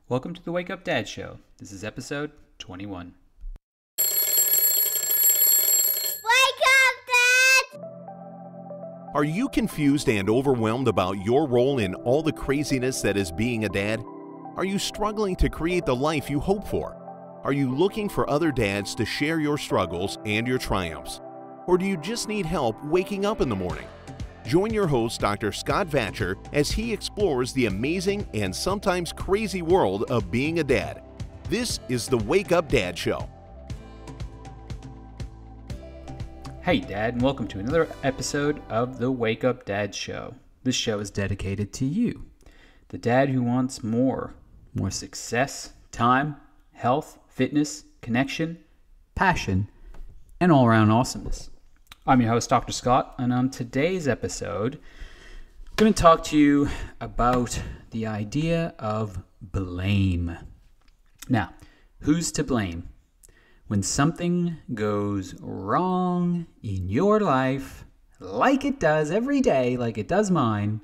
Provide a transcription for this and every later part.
Welcome to the Wake Up Dad Show. This is episode 21. Wake up, Dad! Are you confused and overwhelmed about your role in all the craziness that is being a dad? Are you struggling to create the life you hope for? Are you looking for other dads to share your struggles and your triumphs? Or do you just need help waking up in the morning? Join your host, Dr. Scott Vatcher, as he explores the amazing and sometimes crazy world of being a dad. This is the Wake Up Dad Show. Hey, Dad, and welcome to another episode of the Wake Up Dad Show. This show is dedicated to you, the dad who wants more success, time, health, fitness, connection, passion, and all-around awesomeness. I'm your host, Dr. Scott, and on today's episode, I'm going to talk to you about the idea of blame. Now, who's to blame? When something goes wrong in your life, like it does every day, like it does mine,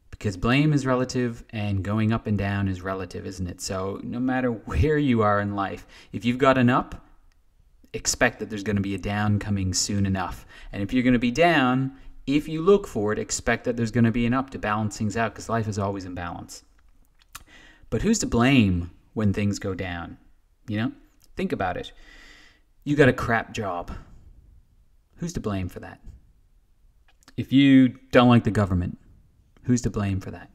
because blame is relative and going up and down is relative, isn't it? So no matter where you are in life, if you've got an up, expect that there's going to be a down coming soon enough. And if you're going to be down, if you look for it, expect that there's going to be an up to balance things out, because life is always in balance. But who's to blame when things go down? You know, think about it. You got a crap job. Who's to blame for that? If you don't like the government, who's to blame for that?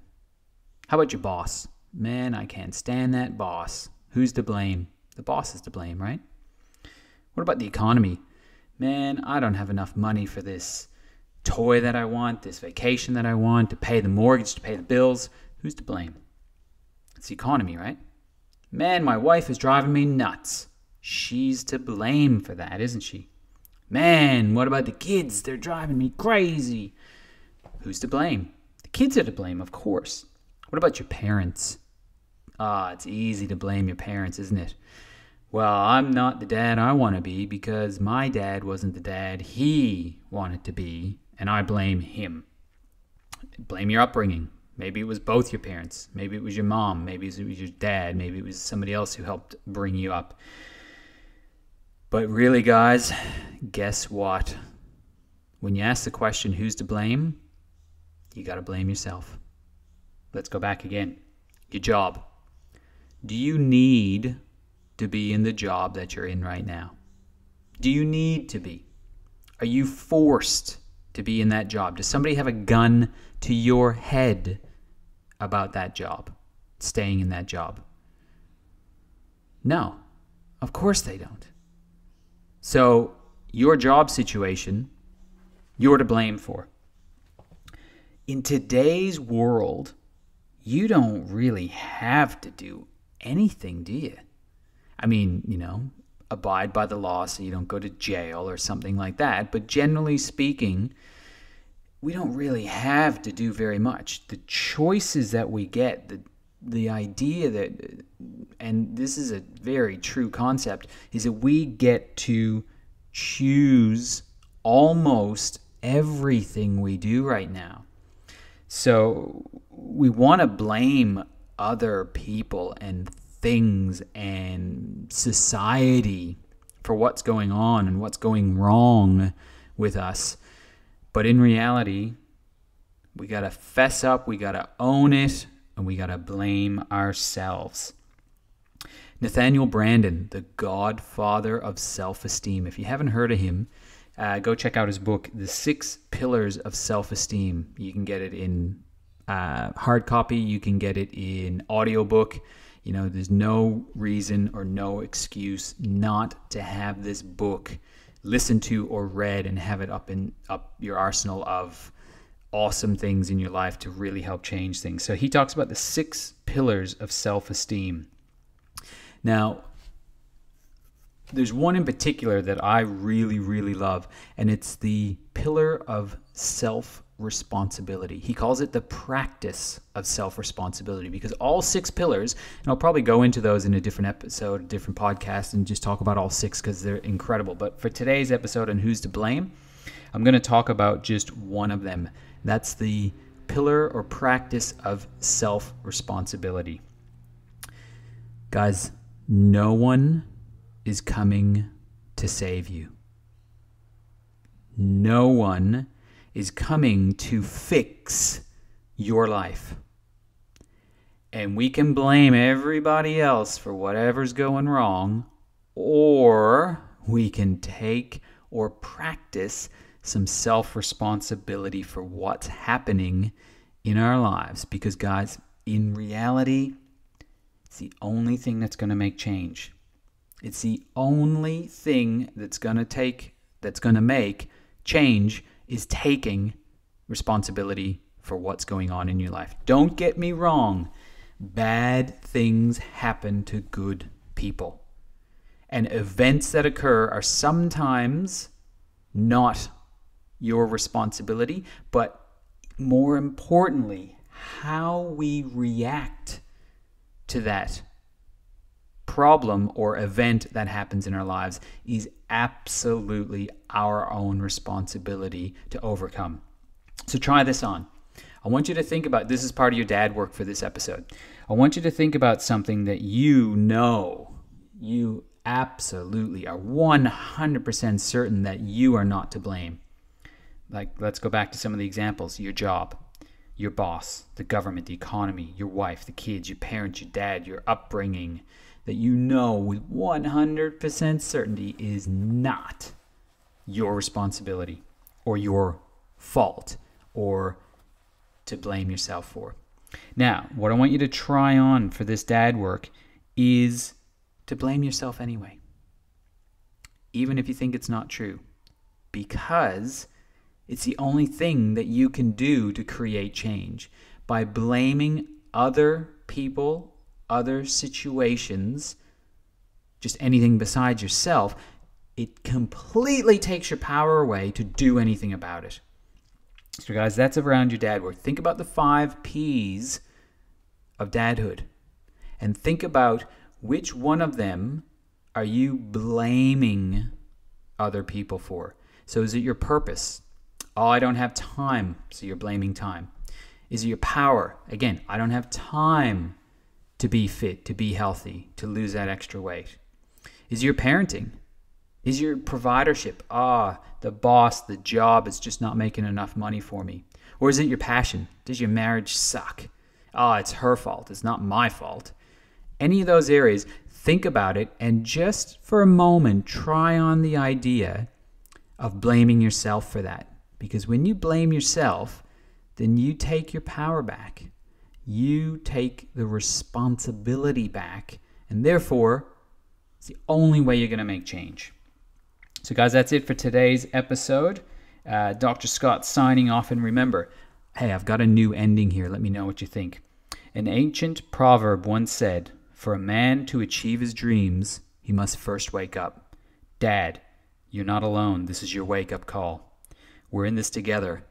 How about your boss? Man, I can't stand that boss. Who's to blame? The boss is to blame, right? What about the economy? Man, I don't have enough money for this toy that I want, this vacation that I want, to pay the mortgage, to pay the bills. Who's to blame? It's the economy, right? Man, my wife is driving me nuts. She's to blame for that, isn't she? Man, what about the kids? They're driving me crazy. Who's to blame? The kids are to blame, of course. What about your parents? It's easy to blame your parents, isn't it? Well, I'm not the dad I want to be because my dad wasn't the dad he wanted to be, and I blame him. Blame your upbringing. Maybe it was both your parents. Maybe it was your mom. Maybe it was your dad. Maybe it was somebody else who helped bring you up. But really, guys, guess what? When you ask the question, who's to blame? You got to blame yourself. Let's go back again. Your job. Do you need to be in the job that you're in right now? Do you need to be? Are you forced to be in that job? Does somebody have a gun to your head about that job, staying in that job? No, of course they don't. So your job situation, you're to blame for. In today's world, you don't really have to do anything, do you? I mean, you know, abide by the law so you don't go to jail or something like that. But generally speaking, we don't really have to do very much. The choices that we get, the idea that, and this is a very true concept, is that we get to choose almost everything we do right now. So we want to blame other people and things and society for what's going on and what's going wrong with us. But in reality, we got to fess up, we got to own it, and we got to blame ourselves. Nathaniel Branden, the godfather of self-esteem. If you haven't heard of him, go check out his book, The 6 Pillars of Self-Esteem. You can get it in hard copy, you can get it in audiobook. You know, there's no reason or no excuse not to have this book listened to or read and have it up your arsenal of awesome things in your life to really help change things. So he talks about the 6 pillars of self-esteem. Now, there's one in particular that I really, really love, and it's the pillar of self-responsibility. He calls it the practice of self-responsibility, because all 6 pillars, and I'll probably go into those in a different episode, a different podcast, and just talk about all 6 because they're incredible. But for today's episode on Who's to Blame, I'm going to talk about just one of them. That's the pillar or practice of self-responsibility. Guys, no one is coming to save you. No one is coming to fix your life. And we can blame everybody else for whatever's going wrong, or we can take or practice some self-responsibility for what's happening in our lives. Because guys, in reality, it's the only thing that's going to make change. It's the only thing that's going to make change is taking responsibility for what's going on in your life. Don't get me wrong. Bad things happen to good people. And events that occur are sometimes not your responsibility, but more importantly, how we react to that problem or event that happens in our lives is absolutely our own responsibility to overcome. So try this on. I want you to think about, this is part of your dad work for this episode. I want you to think about something that you know, you absolutely are 100% certain that you are not to blame. Like, let's go back to some of the examples. Your job, your boss, the government, the economy, your wife, the kids, your parents, your dad, your upbringing, that you know with 100% certainty is not your responsibility or your fault or to blame yourself for. Now, what I want you to try on for this dad work is to blame yourself anyway, even if you think it's not true, because it's the only thing that you can do to create change. By blaming other people, other situations, just anything besides yourself, it completely takes your power away to do anything about it. So guys, that's around your dad work. Think about the 5 P's of dadhood and think about which one of them are you blaming other people for. So is it your purpose? Oh, I don't have time, so you're blaming time. Is it your power? Again, I don't have time to be fit, to be healthy, to lose that extra weight. Is it your parenting? Is your providership? The boss, the job is just not making enough money for me. Or is it your passion? Does your marriage suck? It's her fault. It's not my fault. Any of those areas, think about it and just for a moment, try on the idea of blaming yourself for that. Because when you blame yourself, then you take your power back. You take the responsibility back. And therefore, it's the only way you're going to make change. So guys, that's it for today's episode. Dr. Scott signing off. And remember, hey, I've got a new ending here. Let me know what you think. An ancient proverb once said, for a man to achieve his dreams, he must first wake up. Dad, you're not alone. This is your wake-up call. We're in this together.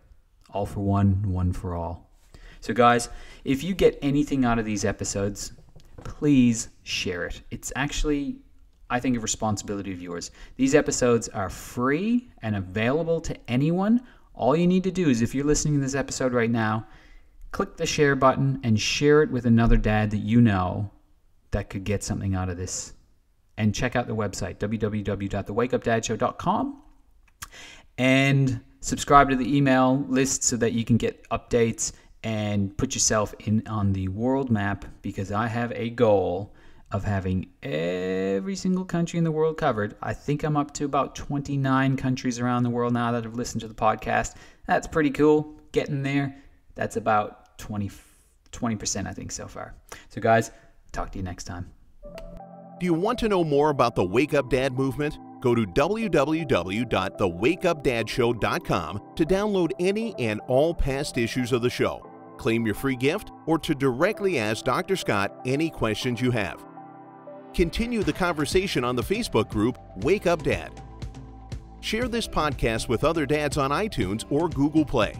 All for one, one for all. So guys, if you get anything out of these episodes, please share it. It's actually, I think, a responsibility of yours. These episodes are free and available to anyone. All you need to do is, if you're listening to this episode right now, click the share button and share it with another dad that you know that could get something out of this. And check out the website, www.thewakeupdadshow.com, and subscribe to the email list so that you can get updates and put yourself in on the world map, because I have a goal of having every single country in the world covered. I think I'm up to about 29 countries around the world now that have listened to the podcast. That's pretty cool. Getting there. That's about 20%, I think, so far. So guys, talk to you next time. Do you want to know more about the Wake Up Dad movement? Go to www.thewakeupdadshow.com to download any and all past issues of the show, claim your free gift, or to directly ask Dr. Scott any questions you have. Continue the conversation on the Facebook group Wake Up Dad. Share this podcast with other dads on iTunes or Google Play.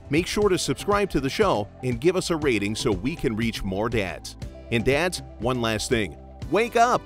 Make sure to subscribe to the show and give us a rating so we can reach more dads. And dads, one last thing. Wake up!